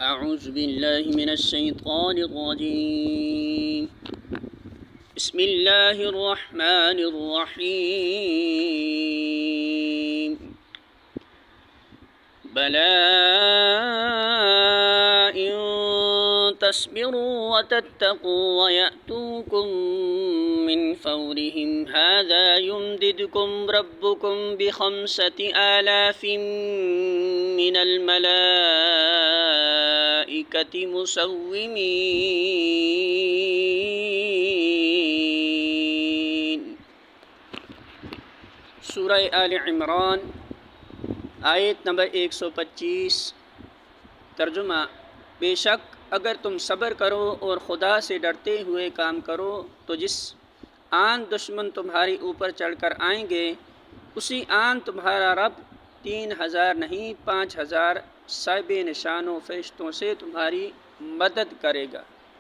اعوذ باللہ من الشیطان الرجیم بسم اللہ الرحمن الرحیم بلی ان تصبروا وتتقوا ويأتوكم من فورهم هذا يمددكم ربكم ب5,000 من الملائكة مسومين۔ سورہ آل عمران آیت نمبر 125۔ ترجمہ: بے شک اگر تم صبر کرو اور خدا سے ڈرتے ہوئے کام کرو تو جس آن دشمن تمہاری اوپر چڑھ کر آئیں گے اسی آن تمہارا رب 3,000 نہیں 5,000 صاحب نشان و فرشتوں سے تمہاری مدد کرے گا۔